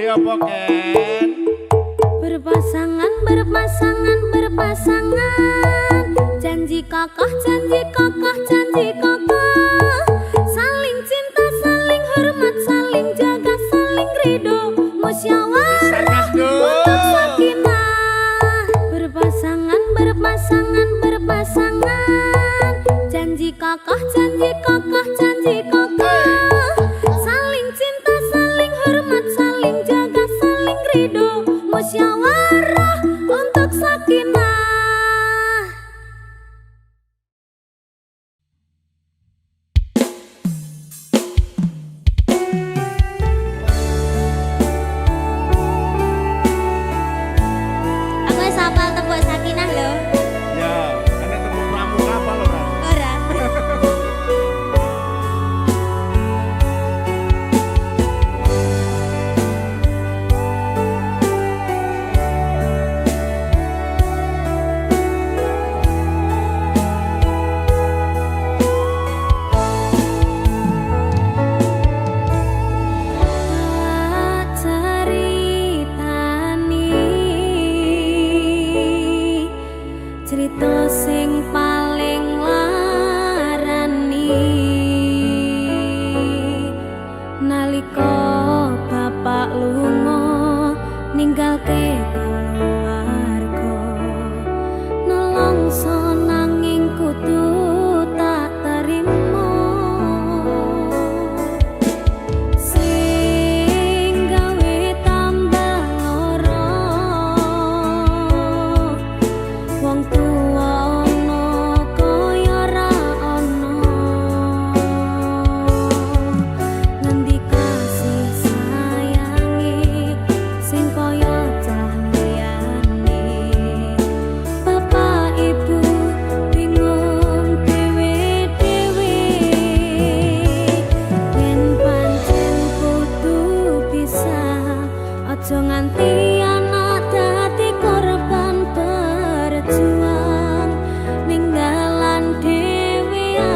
apa Ken? Berpasangan, berpasangan, berpasangan. Janji kokoh, janji kokoh, janji kokoh. Saling cinta, saling hormat, saling jaga, saling ridho, musyawarah untuk sakinah. Berpasangan, berpasangan, berpasangan. Janji kokoh, janji kokoh, janji kokoh. Saling cinta, saling hormat, saling jaga, saling ridho, musyawarah untuk sakinah. Aku wis hafal tembok sakinah lho. Ya, ana tembok pramuka apa lho ora? Ora. Cerita sing paling larani nalika bapak lunga ninggalke keluarga nelongso nanging kudu tak terima sing gawe tambah lara wong tuwa ana kaya ra ana ngendi kasih sayange sing kaya cahyane bapak ibu bingung dhewe-dhewe yen pancen kudu pisah aja nganti anak dadi korban berjuang ninggalan dhewean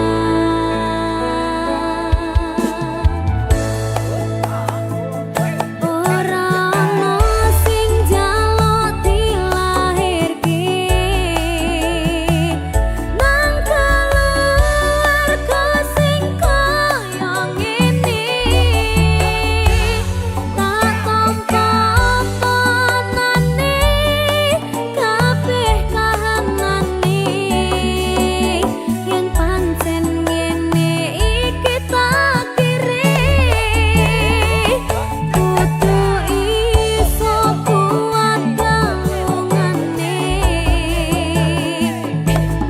ora ana sing njaluk dilahirke nang keluarga sing kaya ngene tak tampa panane kabeh kahanane yen pancen ngene iki takdire kudu iso kuat galungane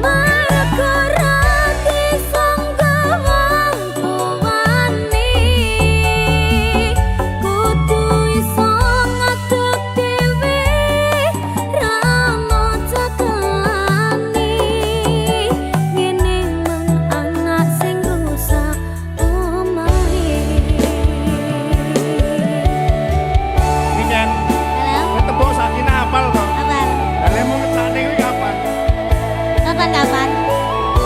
mergo ra disangga wong tuwane kudu iso ngadeg dhewe ra moco kelane ngene men anak sing rusak omahe. Iki Ken, Halo, tembok sakinah apal kok. kabar? Lah mau ngecane kuwi kapan? Kapan-kapan?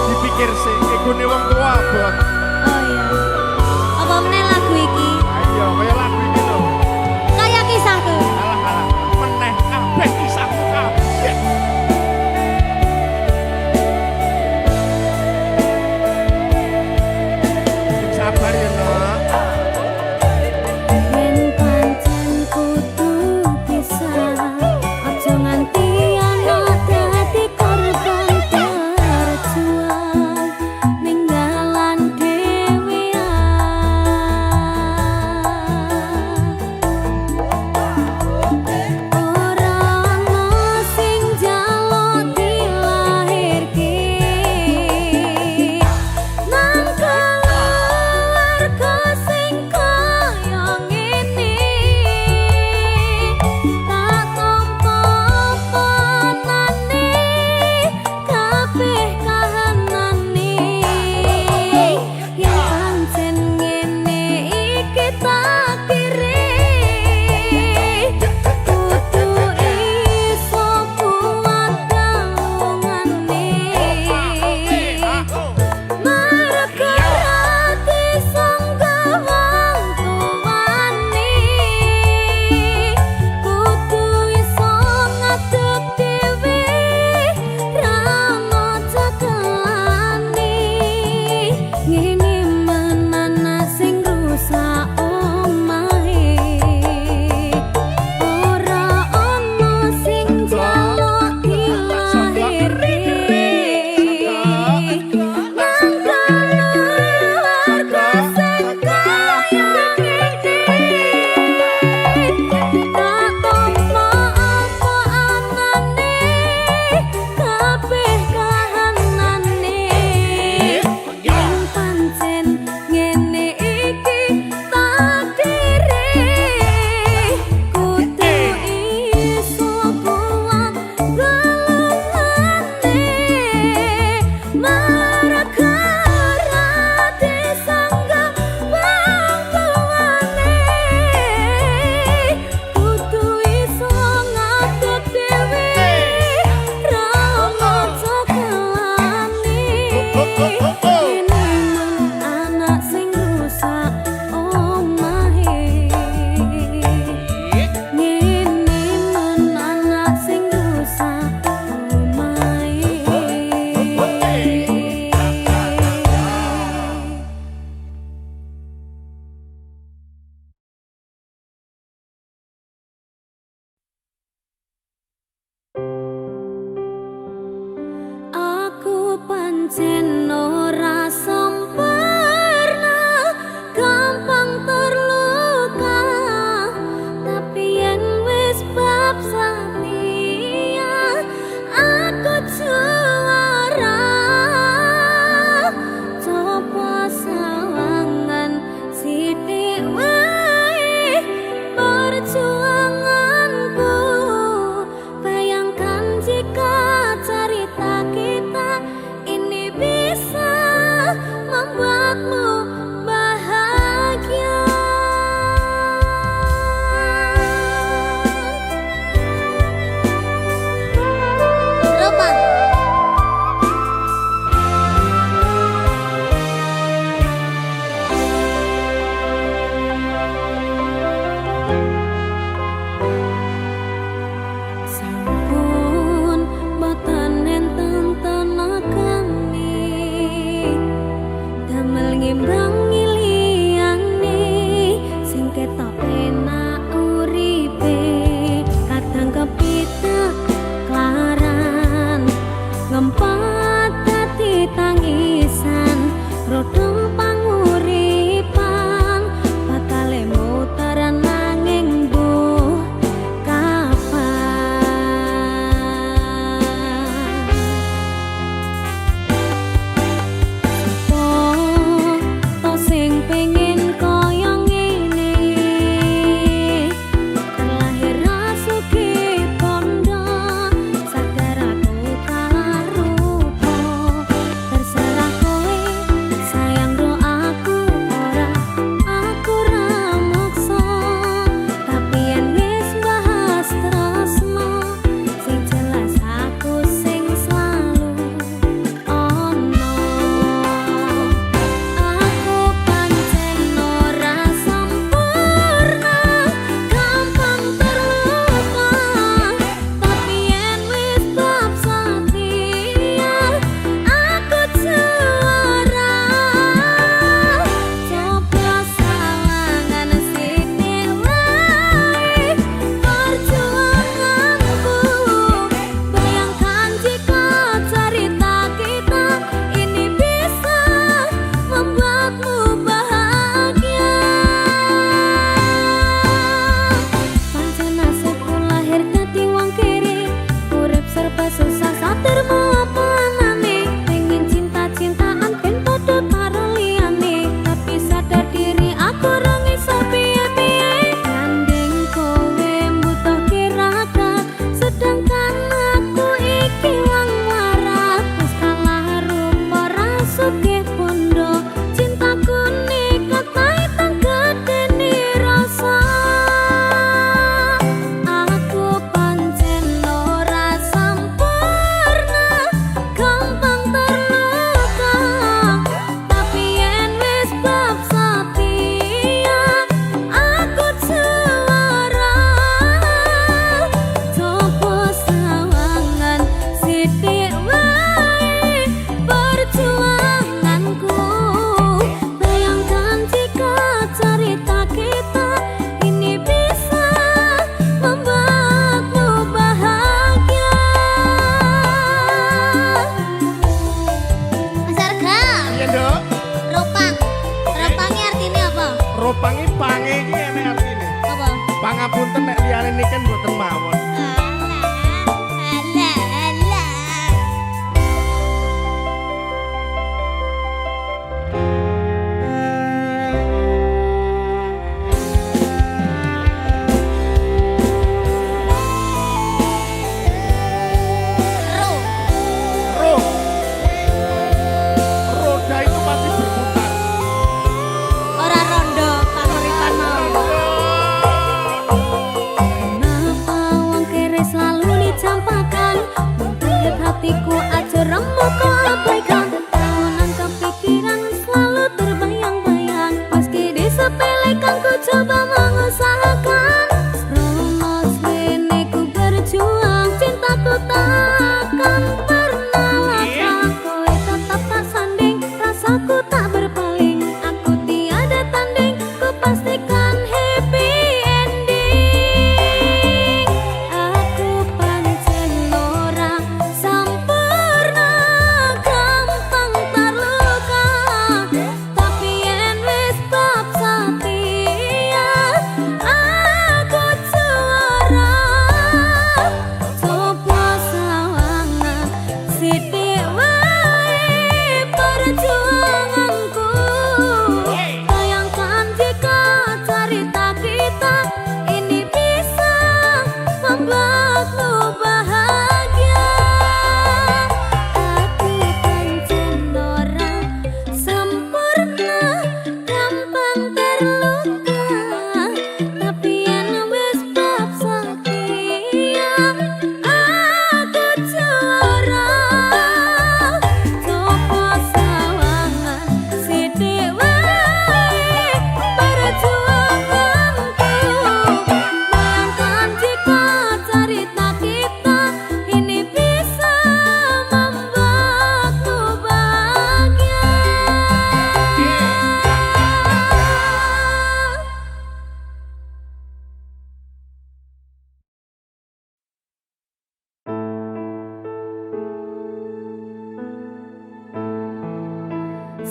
Dipikir sih, egone wong tua abot. Oh iya. Apa meneh lagu iki? Ayo, kaya lagu iki lho. Kayak kisahku. Alah, meneh kabeh kisahku kabeh. Sabar ya, Nak. Yen pancen kudu pisah, aja nganti anak dadi korban berjuang ninggalan dhewean.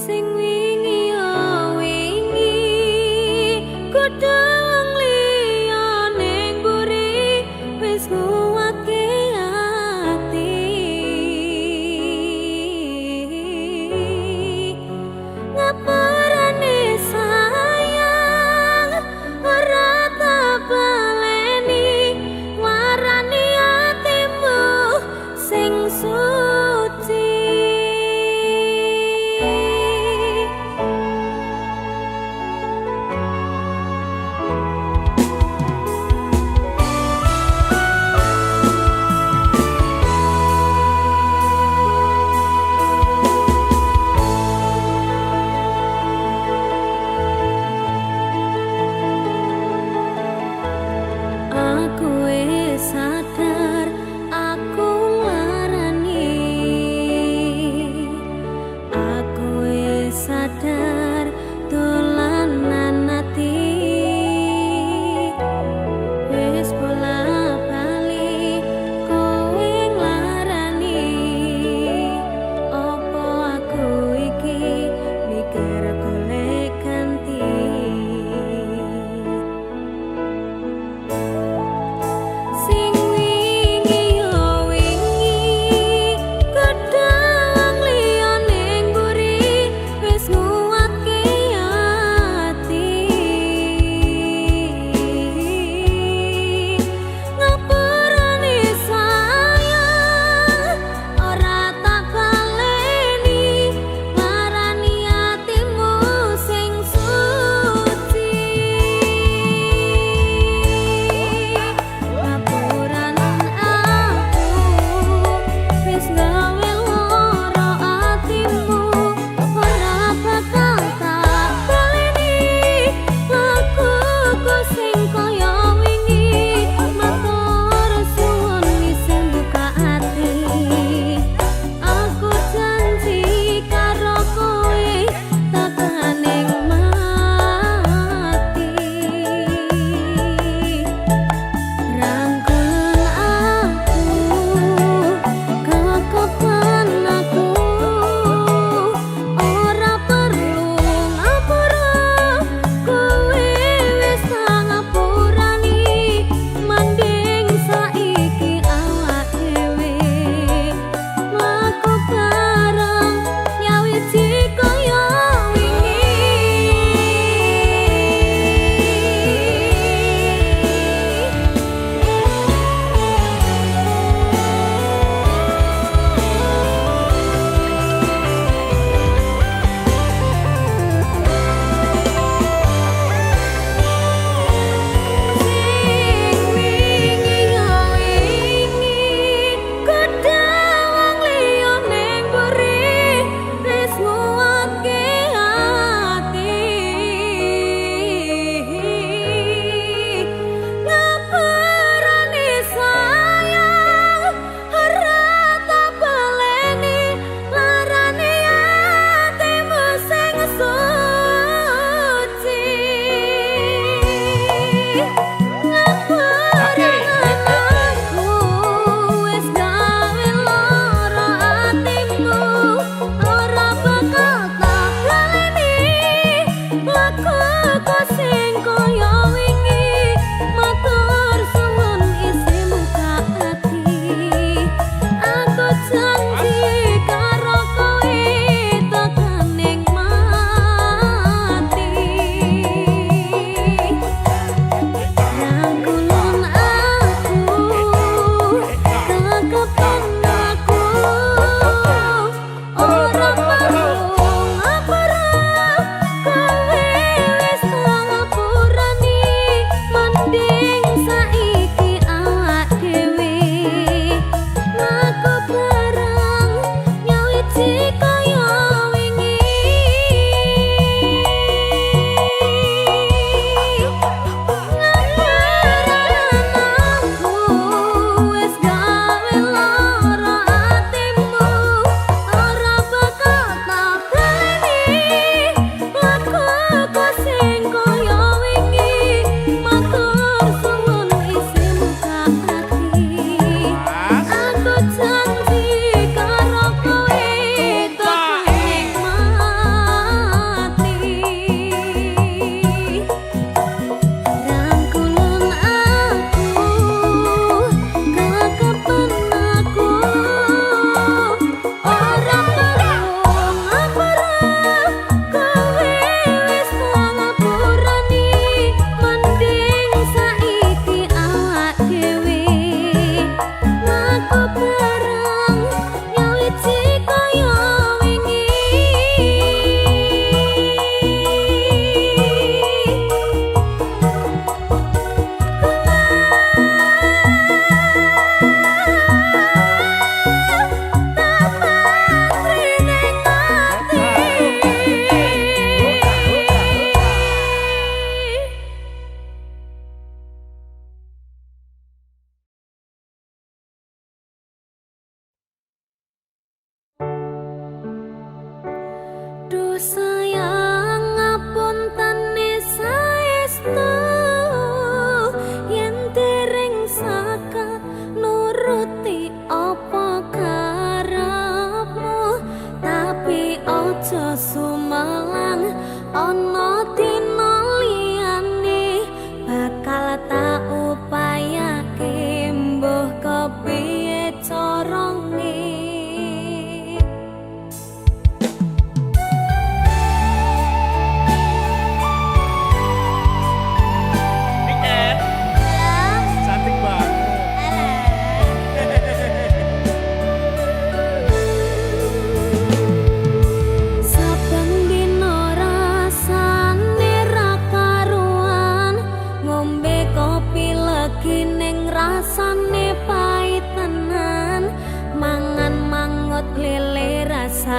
sing wingi yo wingi kudu wong liya ning buri wis nguwake ati ngapurane sayang ora tak baleni warani atimu sing suci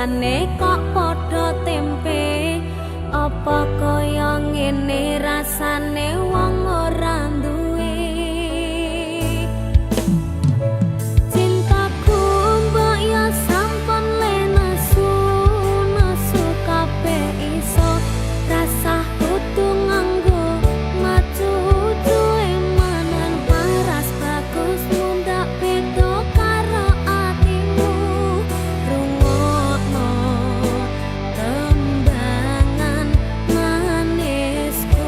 rasane kok padha tempe apa kaya ngene rasane wong ora duwe cintaku mbok ya sampun lenesu nesu kabeh iso rasah kudu nganggo matu duwe manan paras bagus mundak beda karo atimu rungokno tembangan manisku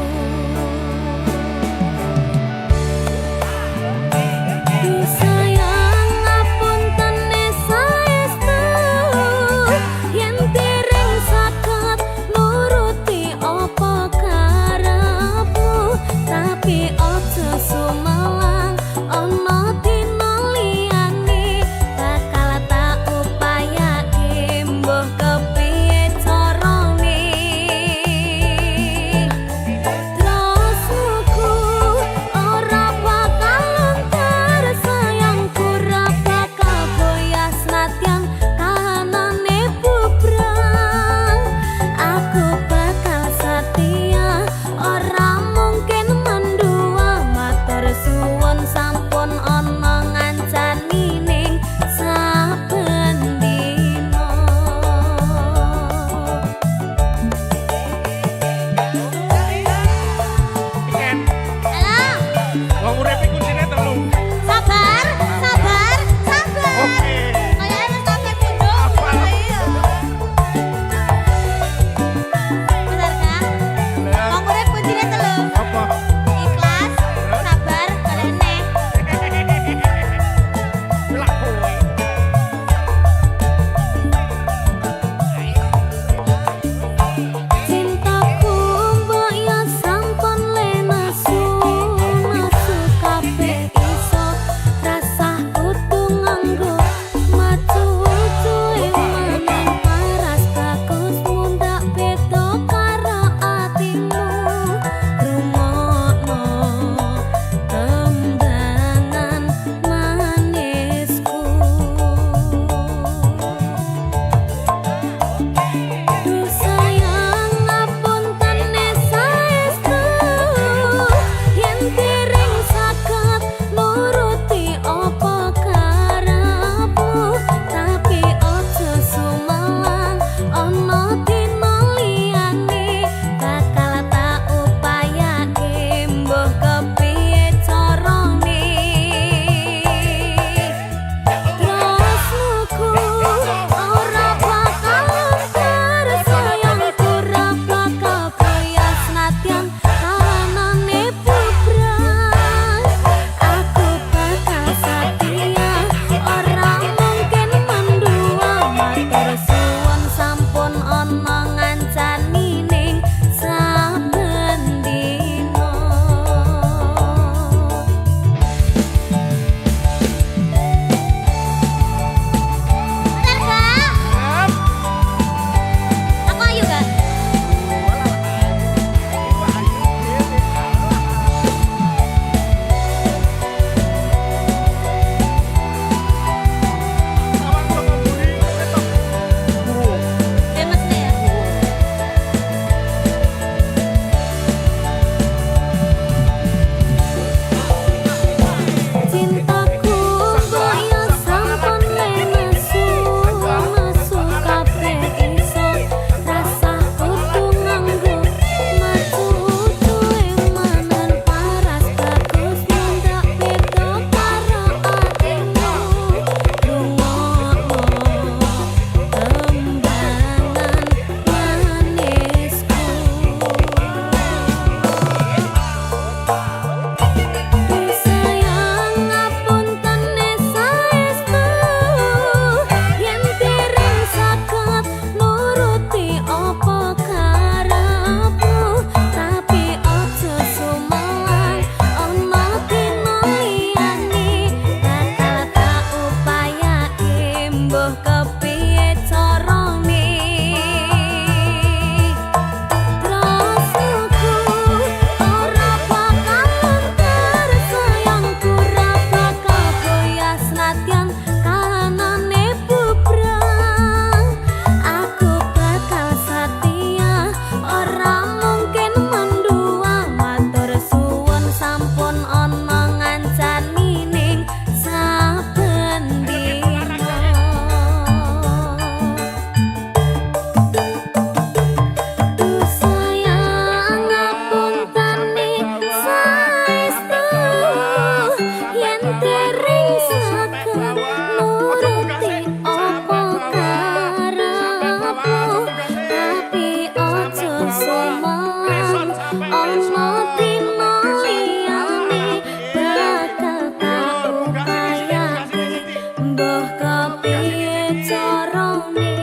piye carane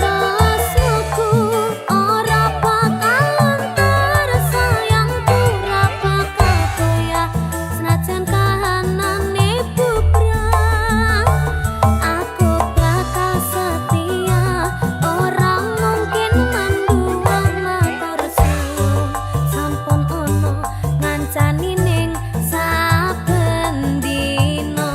rasaku ora bakalan tersayang ora bakal goyah senajan kahanane bubrah aku bakal setia ora mungkin manduang matur suwun sampun ono ngancani ning saben dina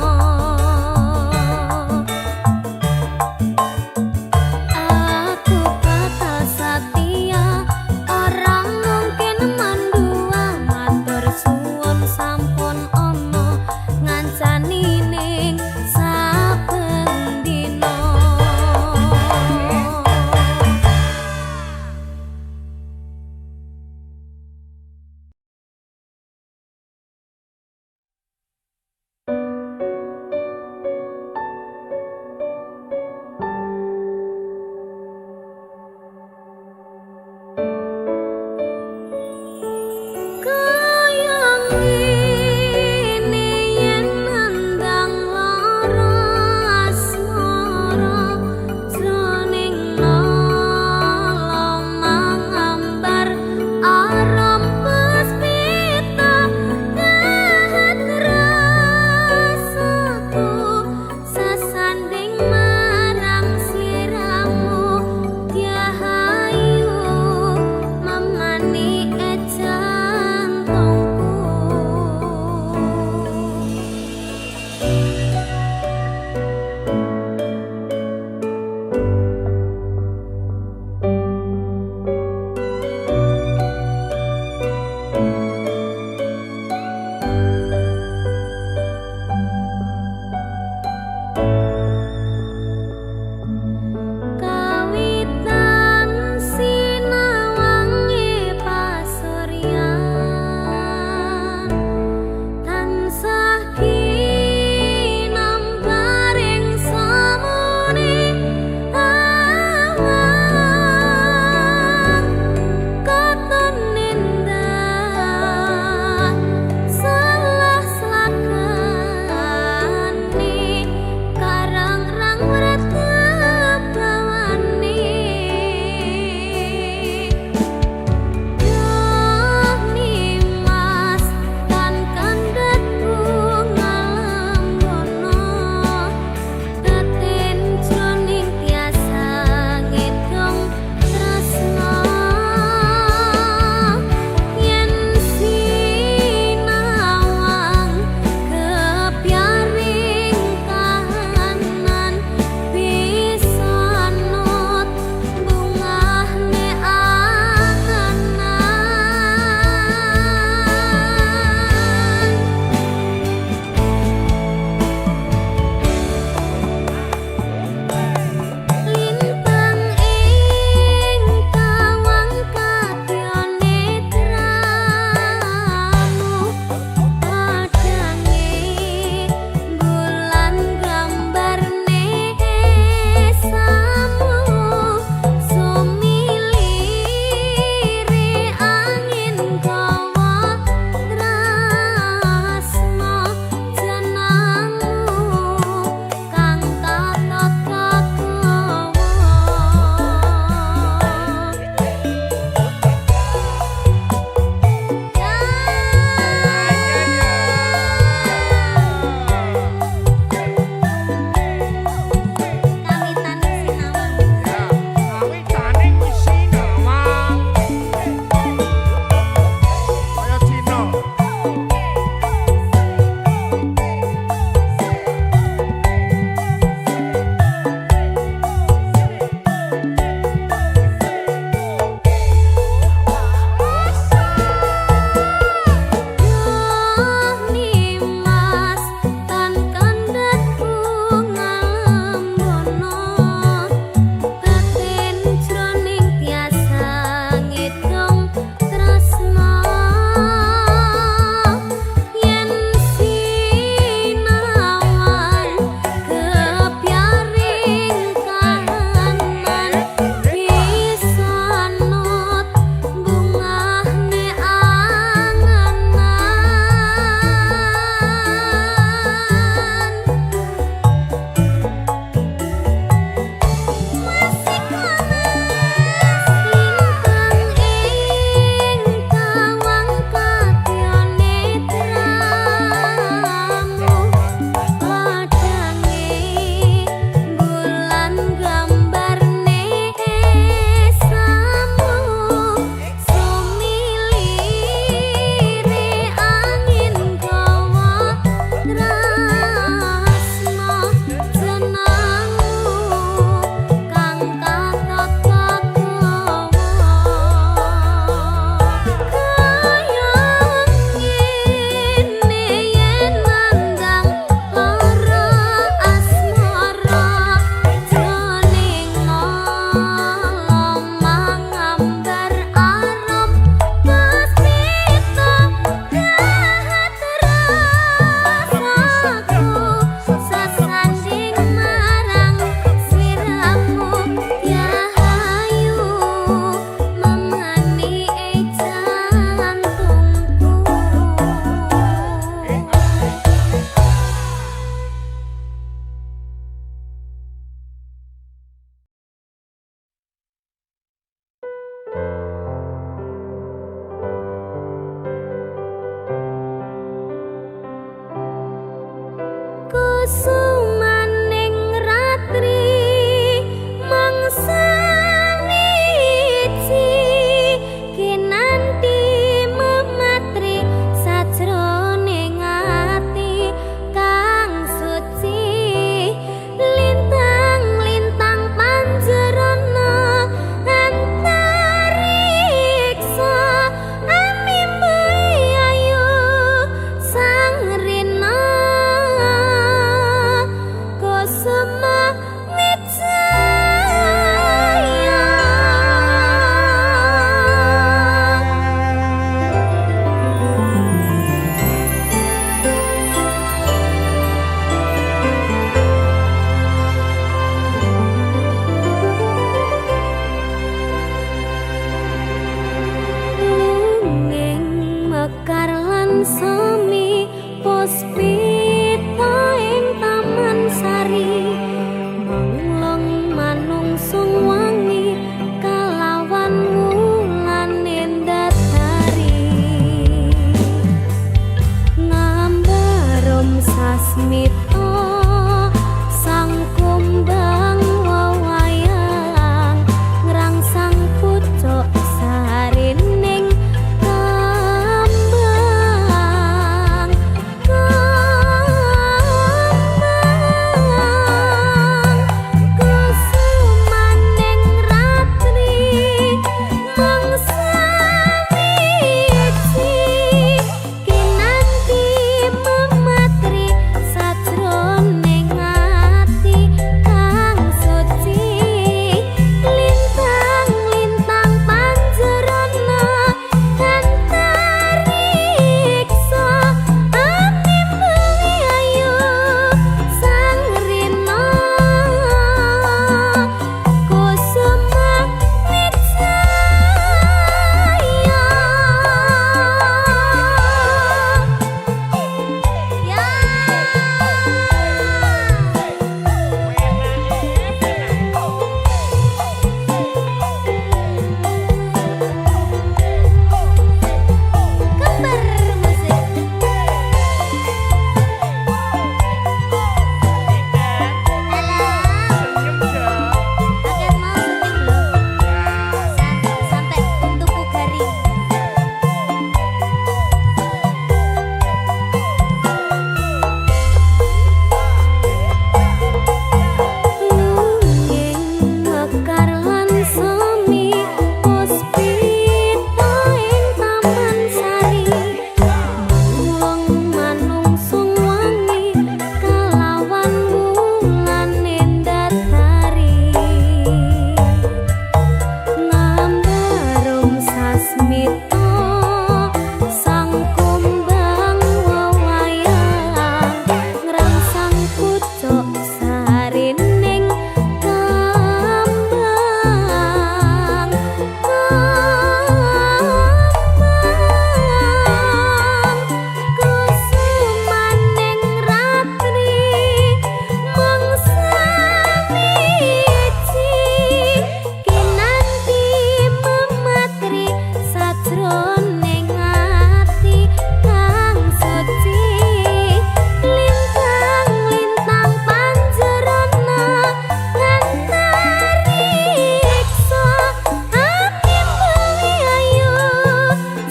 kusumaning ratri mangsa wiji kinanti mematri sajroning ati kang suci lintang-lintang panjerana antariksa amimbu ayu sang rina kusuma wijaya lungeng mekar lan sami puspita ing taman sari manglong manungsung wangi kalawan wulan endasari ngambarom sasmita sang kumbang wewayang ngrangsang pucuk sarining kembang kusumaning ratri mangsa wiji kinanti mematri sajroning ati kang suci lintang-lintang panjerana antariksa amimbu ayu sang rina kusuma wijaya kembar musik Senyum dong. Akan mau senyum loh sampai untukku garing lungeng mekar lan sami puspita ing taman sari manglong manungsung wangi kalawan wulan endasari ngambarom sasmita sang kumbang wewayang ngrangsang pucuk sarining kembang kusumaning ratri mangsa wiji kinanti mematri sajroning ati kang suci lintang-lintang panjerana antariksa amimbu ayu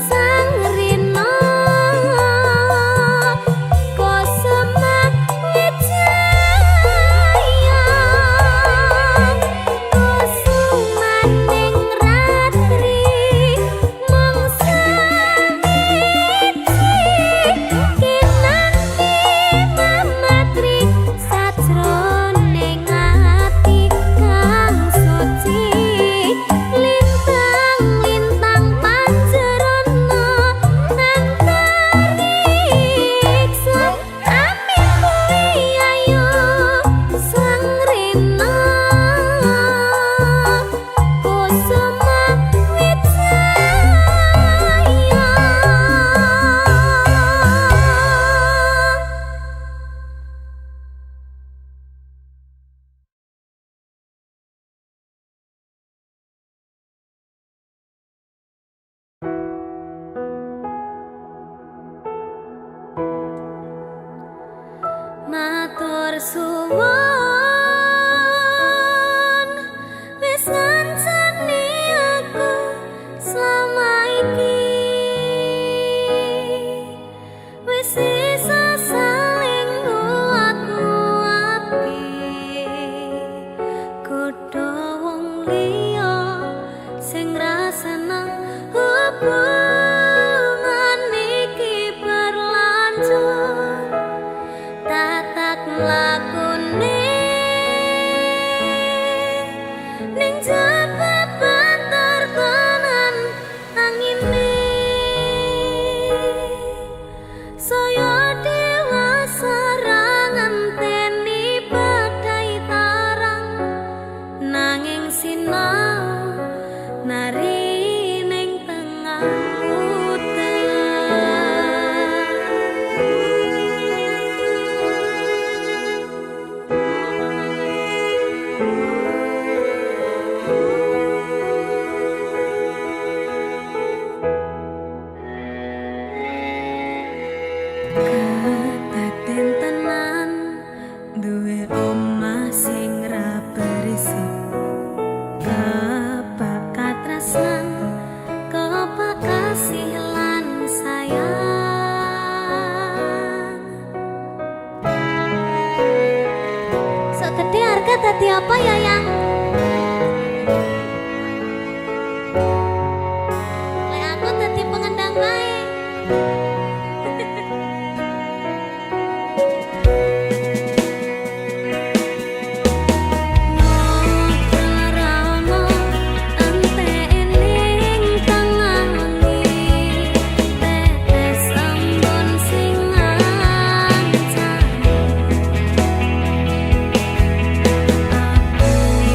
sang rina kusuma wijaya kusumaning ratri mangsa wiji kinanti mematri sajroning ati kang suci lintang-lintang panjerana antariksa amimbu ayu sang rina kusuma wijaya matur suwon wis ngancani aku selama iki wis isa saling nguat-nguati kudu wong liya sing rasana hubungan iki berlanjut tatak lakune ning jebatan tertenan angine saya dewasa ra ngenteni badai tarang nanging sinau nari ning tengah Kadaden tenan duwe omah sing ra berisik kebakat tresnan kebakat kasih lan sayang sok gede harga tadi apa ya yang lek aku tadi pengendang wae Aku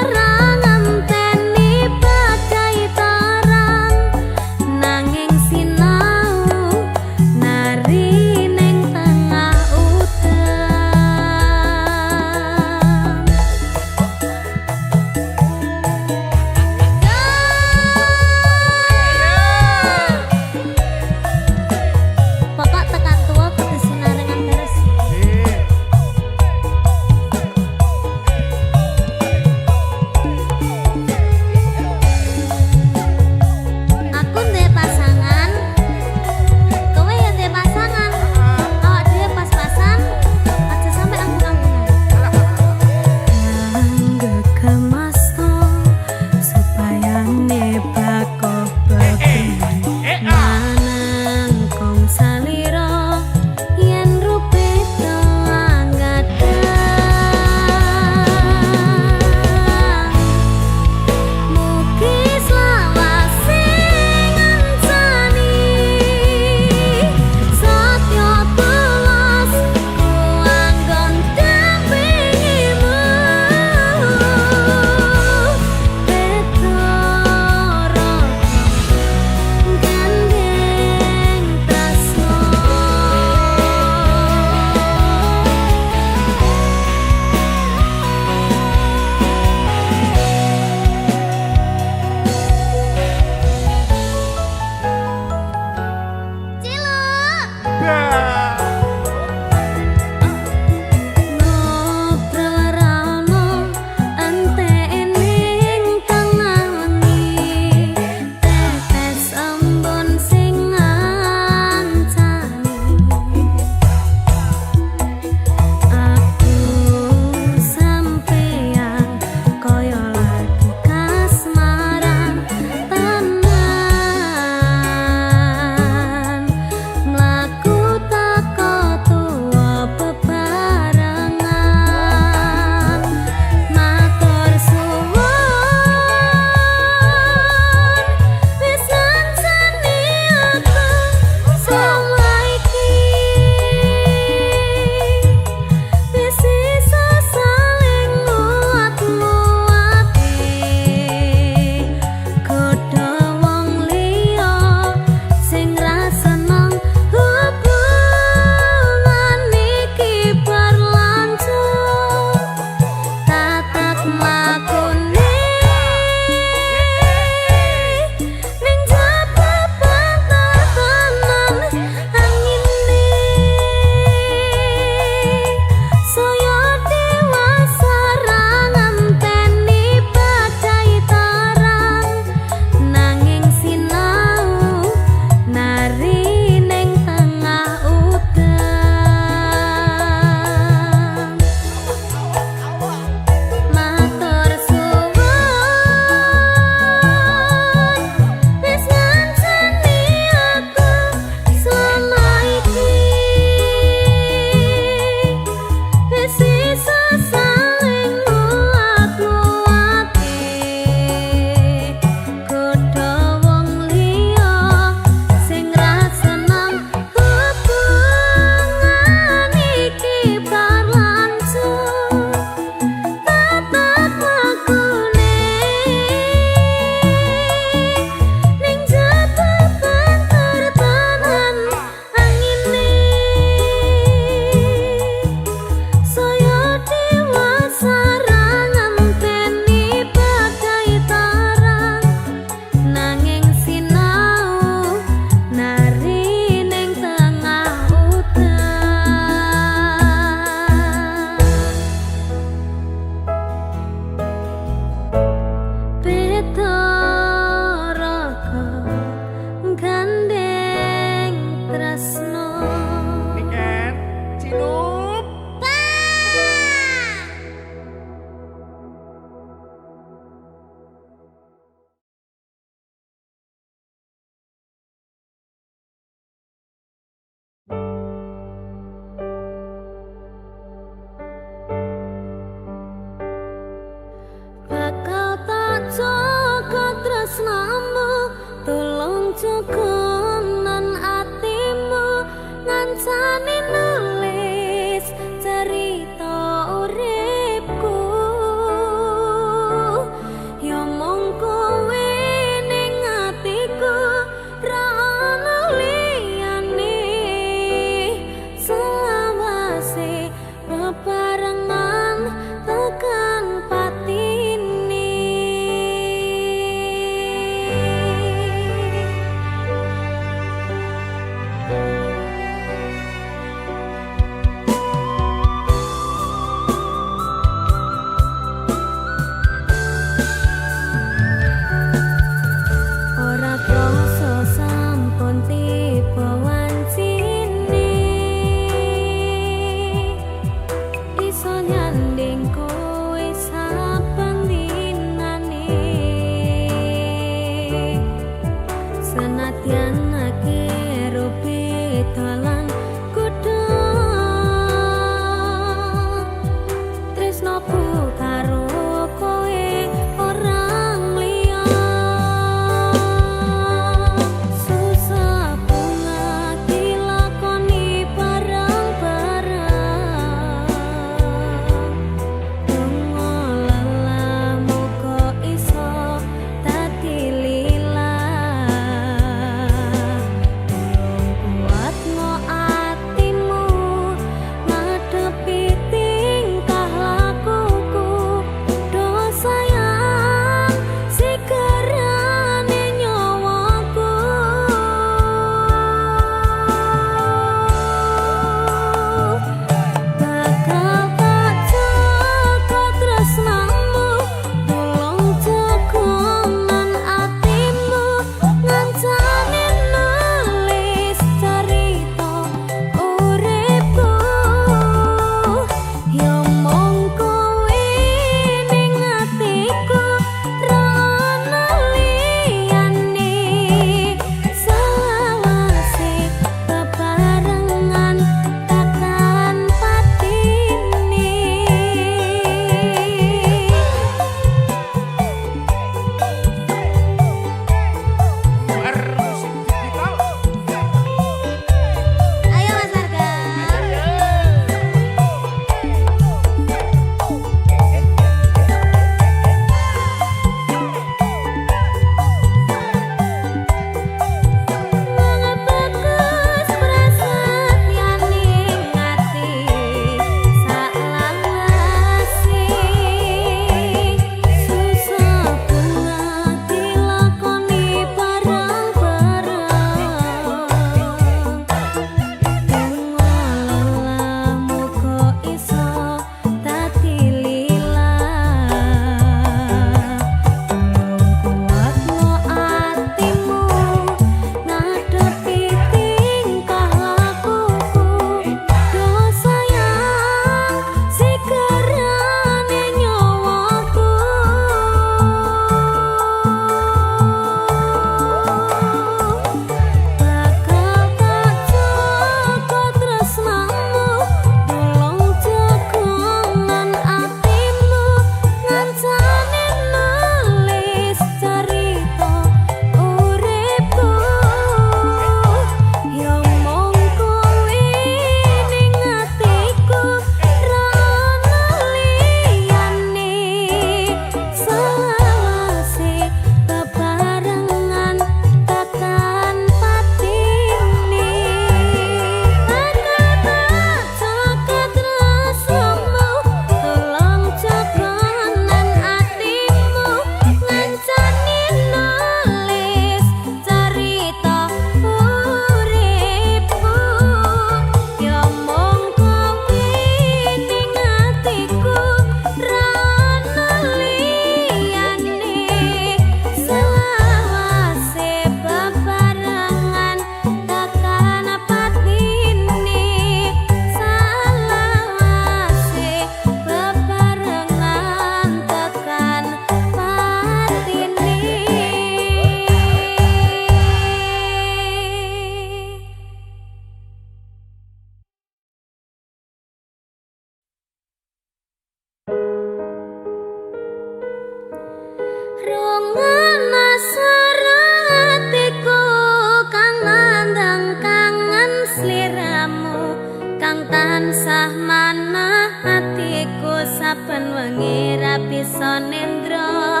tansah manah hatiku saben wengi ra bisa nendra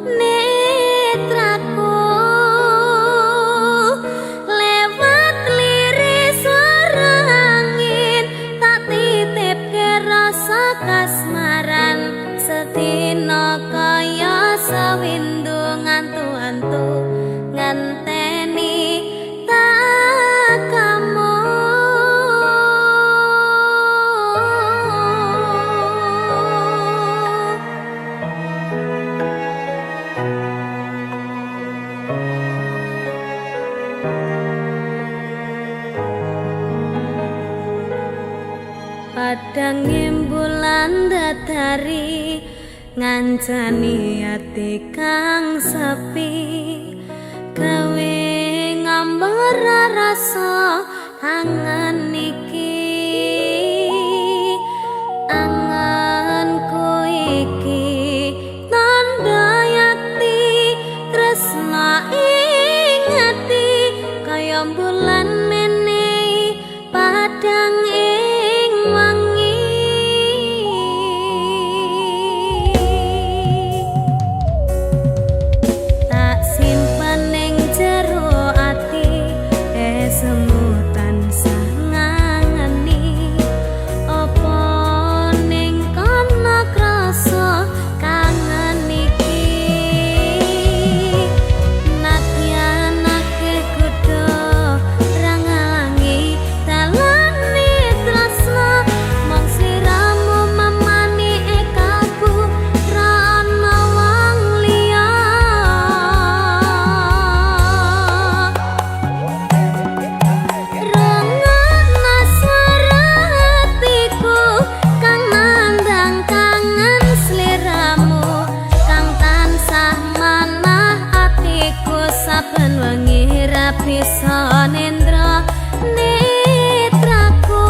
netraku lewat liris swara angin tak titipke rasa kasmaran sedina kaya sawindu ngantu-antu nganteni tak kamu. Padang bulan datari ngancani ati kang sepi gawe ngambar rasa angan iki anganku iki tanda yakti tresna ing ati kaya bulan menehi padang ing wangi tak simpen ning jero ati semu tansah ngangeni apa ning kono krasa kangen iki nadyan akeh kudu rangalangi dalane tresna mong sliramu mamani ekaku ra ana wong liya rungokna swara hatiku kang nandang kangen sliramu kang tansah manah atiku saben wengi ra bisa nendra netraku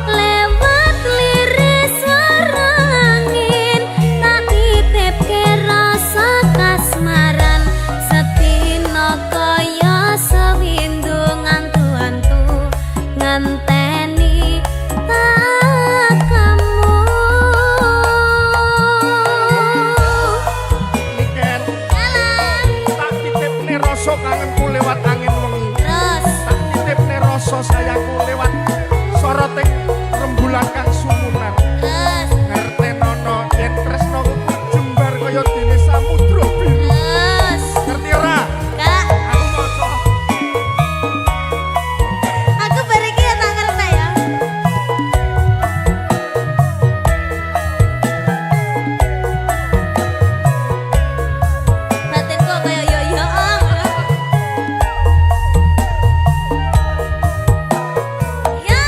lewat liris swara angin tak titipke rasa kasmaran sedina kaya sawindu ngantu-antu nganteni tak kamu. Niken Jalan tak titipne rasa kangenku lewat angin wengi. terus Tak titipne rasa sayangku lewat soroting rembulan kang sumunan. terus Ngertenono yen tresnaku jembar kaya dene samudra biru. terus Ngerti ora? kak Aku maca. aku pergi ya tak ngerti ya batinku kayak yo-yo ya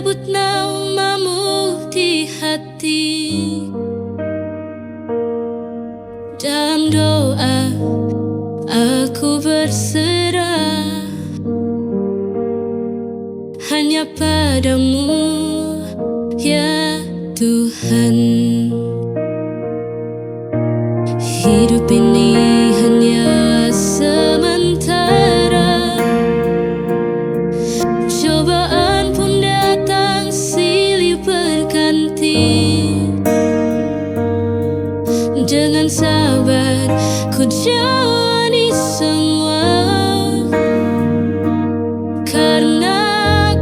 cabut namamu di hati. Dalam doa aku berserah hanya padamu ya Tuhan. Hidup ini hanya sementara, cobaan pun datang silih berganti. Dengan sabar ku jalani semua, karena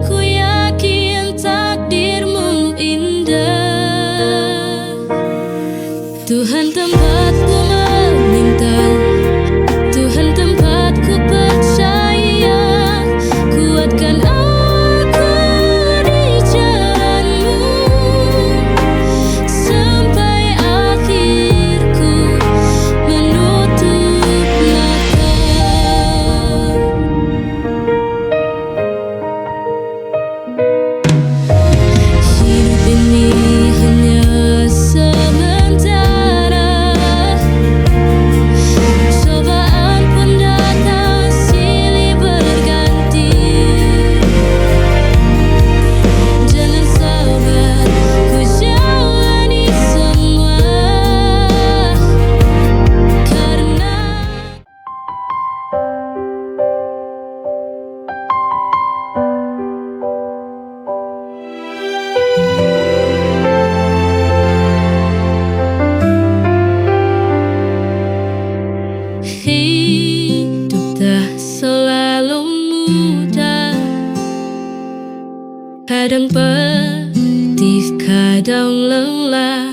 ku yakin takdirmu indah. Tuhan tempatku meminta, Tuhan tempatku percaya, kuatkan aku di jalanmu sampai akhirku menutup mata. Hidup ini hanya sementara, cobaan pun datang silih berganti. Dengan sabar ku jalani semua, karena hidup tak selalu mudah, kadang pedih, kadang lelah.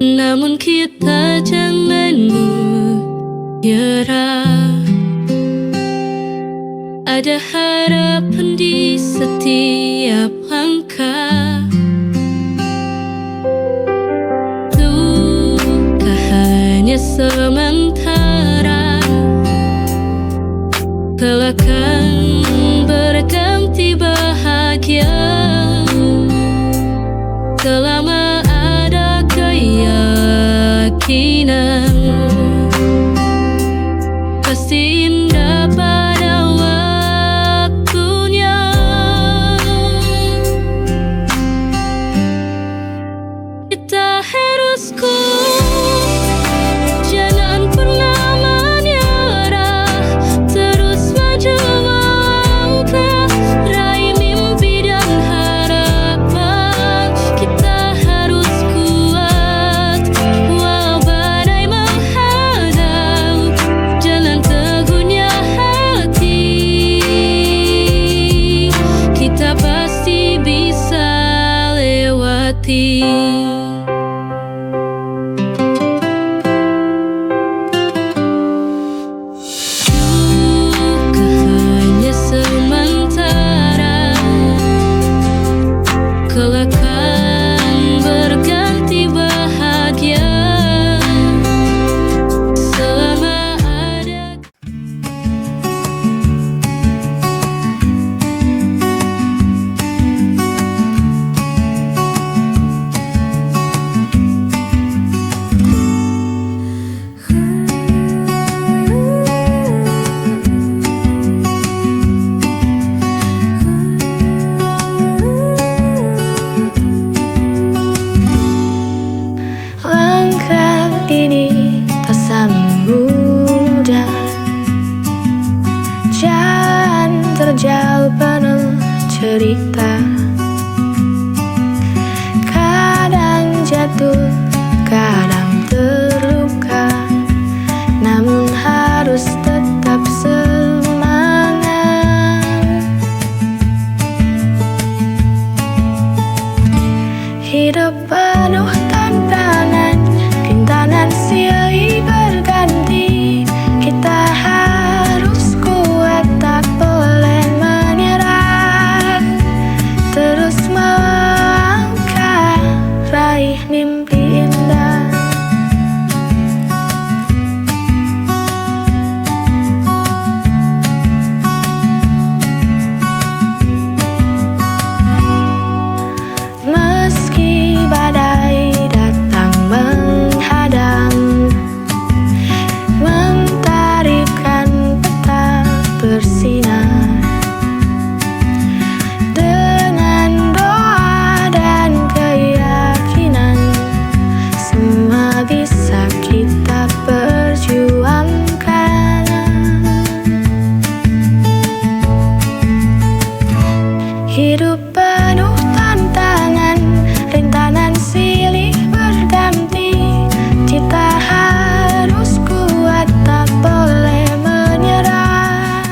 Namun kita jangan menyerah, ada harapan di setiap langkah. Luka hanya sementara, kelak akan berganti bahagia. Selama ada keyakinan, pasti indah pada waktunya. Kita harus kuat, jangan pernah menyerah, terus maju melangkah, raih mimpi dan harapan. Kita harus kuat, walau badai menghadang, jalan teguhnya hati. Kita pasti bisa lewati. Duka hanya sementara, kelak akan berganti bahagia. Selama ada langkah ini tak sama mudah, jalan terjal penuh cerita. Kadang jatuh, kadang terluka, namun harus tetap semangat. Hidup penuh tantangan, rintangan silih berganti. Kita harus kuat, tak boleh menyerah, terus melangkah, raih mimpi indah. Hidup penuh tantangan, rintangan silih berganti. Kita harus kuat, tak boleh menyerah.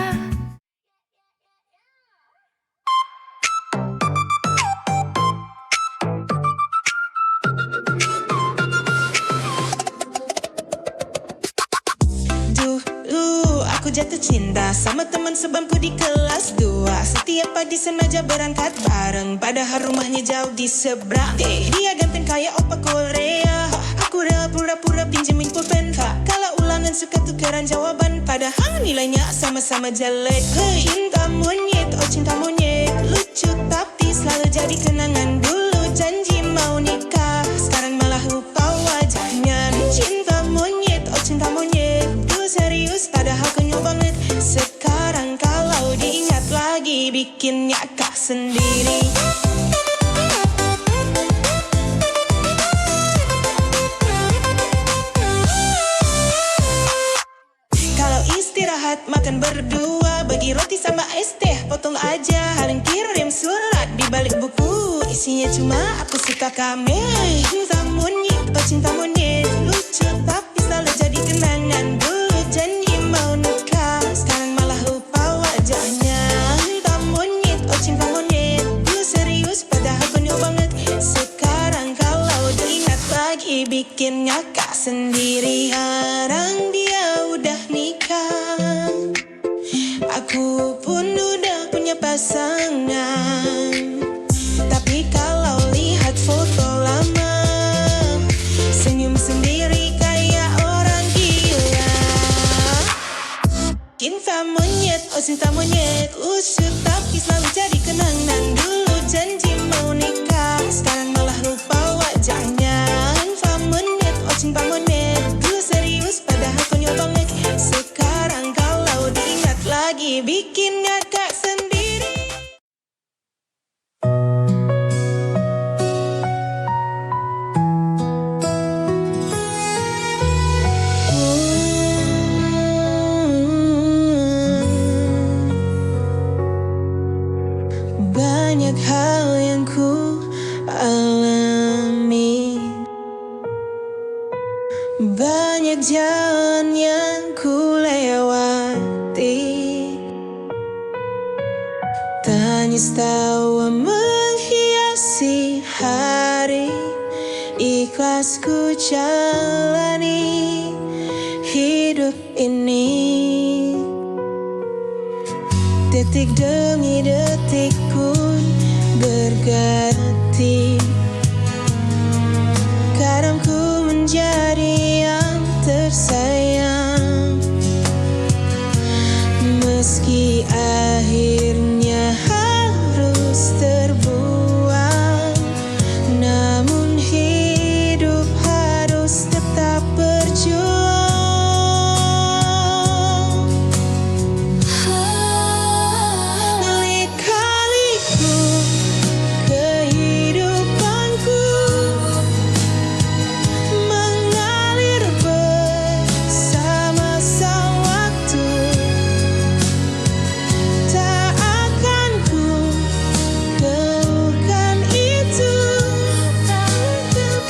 Dulu aku jatuh cinta sama teman sebangku di kelas 2. Setiap pagi sengaja berangkat bareng, padahal rumahnya jauh di seberang. Dia ganteng kayak opa Korea, aku rela pura-pura pinjemin pulpen. Kalau ulangan suka tukeran jawaban, padahal nilainya sama-sama jelek. Hey, cinta monyet, oh cinta monyet, lucu tapi selalu jadi kenangan. Dulu janji mau nikah, sekarang malah lupa wajahnya. Cinta monyet, oh cinta monyet, dulu serius padahal konyol banget. Sekarang kalau diingat lagi bikin ngakak sendiri. Kalau istirahat makan berdua, bagi roti sama es teh potong aja. Haling kirim surat di balik buku, isinya cuma aku suka kamu. Cinta monyet, oh cinta monyet, lucu tapi selalu jadi kenangan. Dulu janji mau nikah, sekarang malah lupa wajahnya. Cinta monyet, oh cinta monyet, dulu serius padahal konyol banget. Sekarang kalau diingat lagi bikin ngakak sendiri. Sekarang dia udah nikah, aku pun udah punya pasangan. Tapi kalau lihat foto lama, senyum sendiri kayak orang gila. Cinta monyet, oh cinta monyet, lucu tapi selalu jadi kenangan. Dulu janji mau nikah, sekarang malah lupa wajahnya. Cinta monyet, oh cinta monyet, dulu serius padahal konyol banget. Sekarang kalau diingat lagi bikin ngakak sendiri. Banyak hal yang ku alami, banyak jalan yang ku lewati. Tangis tawa menghiasi hari, ikhlas ku jalani hidup ini. Detik demi detik pun berganti, kadang ku menjadi yang tersayang. Meski akhirnya harus terbuang, namun hidup harus tetap berjuang. Lika-liku kehidupanku mengalir bersama sang waktu. Tak akan ku keluhkan itu,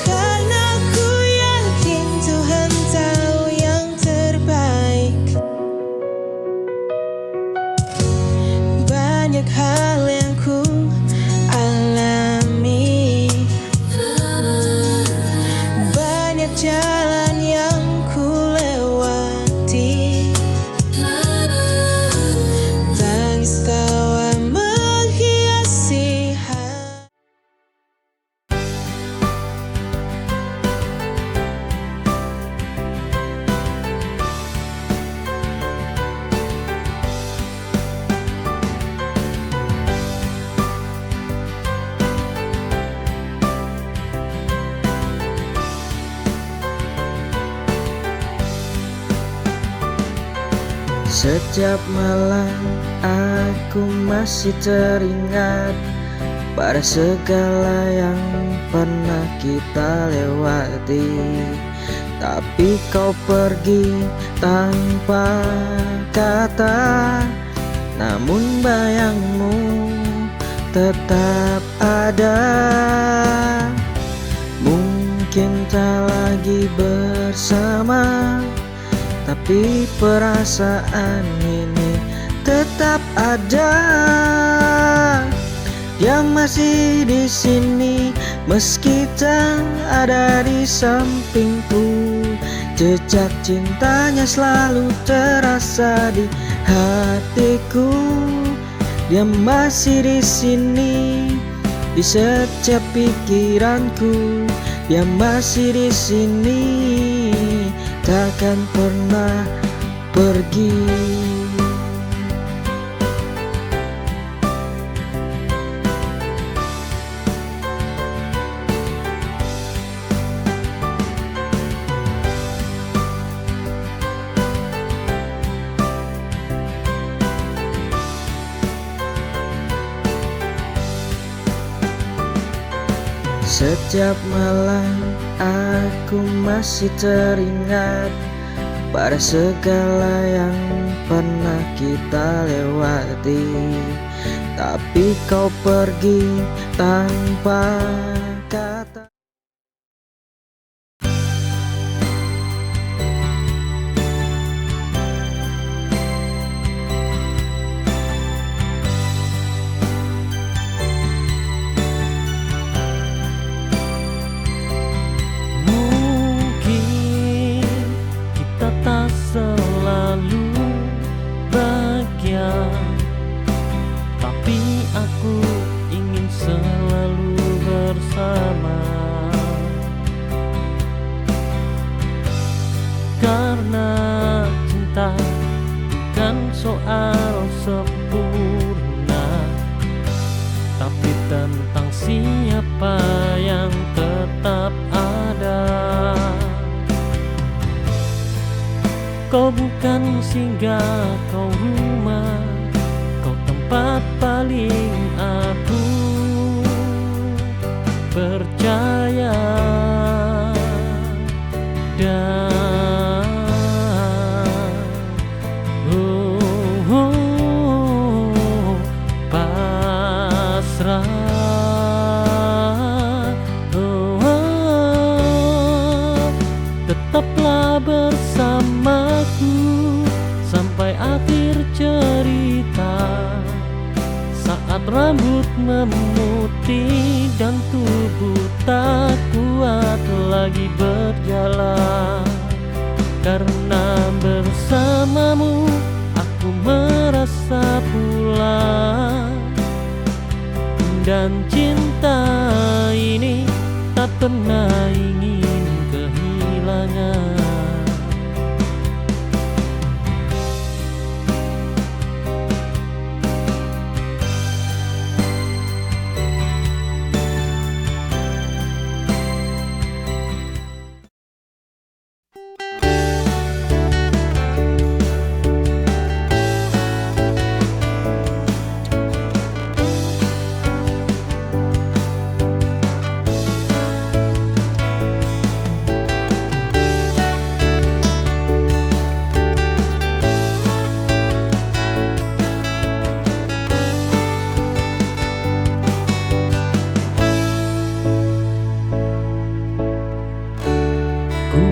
karena ku yakin Tuhan tahu yang terbaik. Banyak hal yang ku alami, banyak jalan yang ku lewati. Tangis tawa menghiasi hati. Setiap malam aku masih teringat pada segala yang pernah kita lewati. Tapi kau pergi tanpa kata, namun bayangmu tetap ada. Mungkin tak lagi bersama, tapi perasaan ini tetap ada. Dia masih di sini meski tak ada di sampingku. Jejak cintanya selalu terasa di hatiku. Dia masih di sini di setiap pikiranku. Dia masih di sini, takkan pernah pergi. Setiap malam aku masih teringat pada segala yang pernah kita lewati. Tapi kau pergi tanpa kata. Selalu bahagia, tapi aku ingin selalu bersama. Karena cinta bukan soal sempurna, tapi tentang siapa yang tetap ada. Kau bukan singgah, kau rumah, kau tempat paling aku percaya. Dan pasrah. Tetaplah bersamaku sampai akhir cerita. Saat rambut memutih dan tubuh tak kuat lagi berjalan. Karena bersamamu aku merasa pulang. Dan cinta ini tak pernah ingin kehilangan.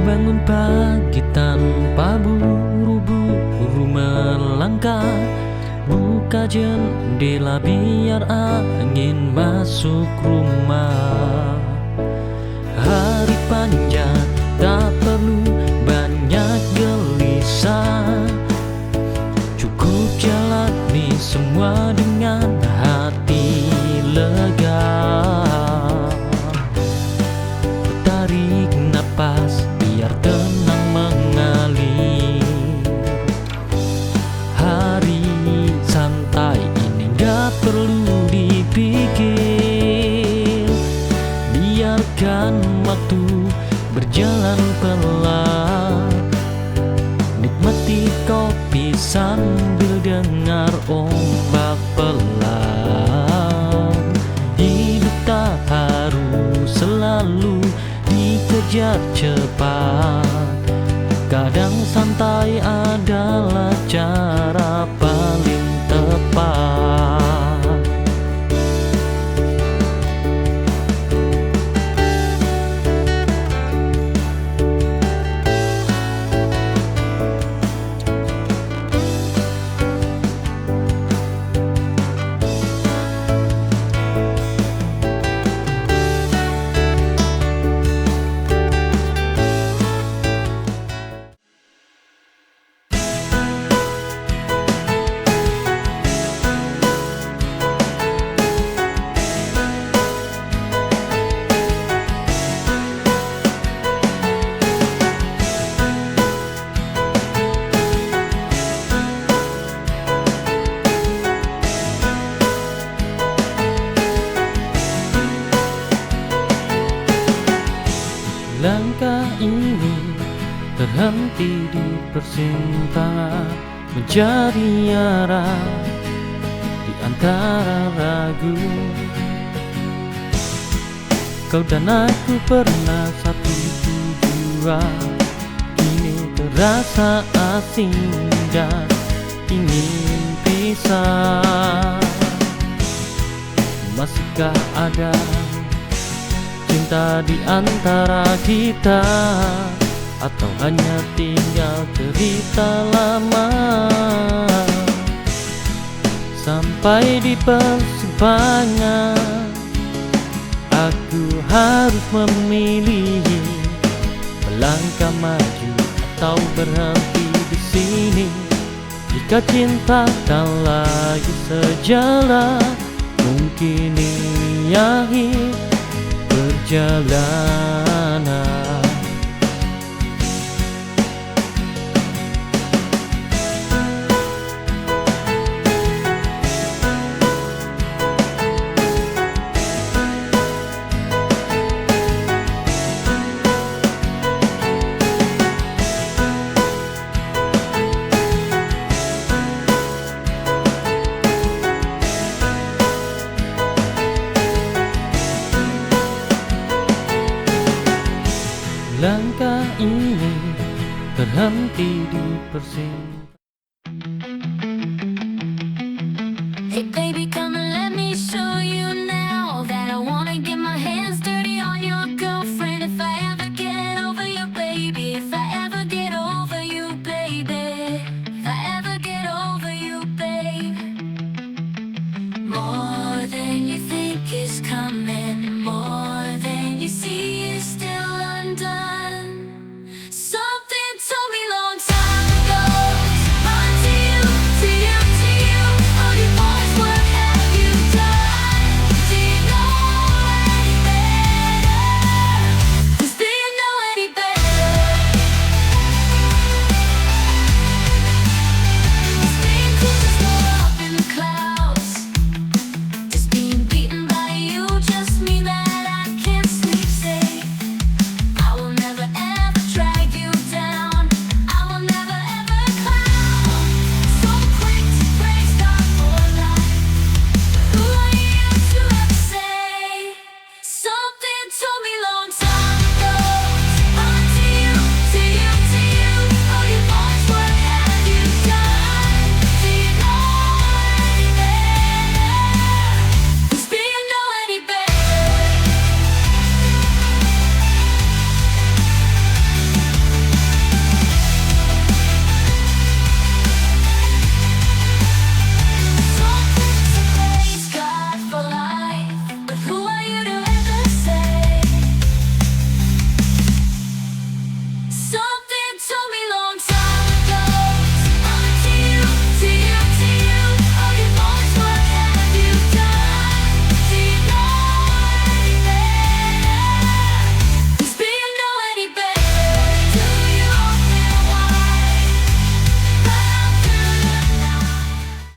Bangun pagi tanpa buru-buru melangkah, buka jendela biar angin masuk rumah. Hari panjang tak perlu banyak gelisah, cukup jalani semua dengan hati lega. Tarik napas biar tenang mengalir. Hari santai ini gak perlu dipikir. Biarkan waktu berjalan pelan. Nikmati kopi sambil dengar ombak pelan. Hidup tak harus selalu dikejar cepat. Kadang santai adalah cara paling tepat. Langkah ini terhenti di persimpangan, mencari arah di antara ragu. Kau dan aku pernah satu tujuan, kini terasa asing dan ingin pisah. Masihkah ada cinta di antara kita, atau hanya tinggal cerita lama? Sampai di persimpangan, aku harus memilih melangkah maju atau berhenti di sini. Jika cinta tak lagi sejalan, mungkin ini akhir perjalanan. Langkah ini terhenti di persimpangan.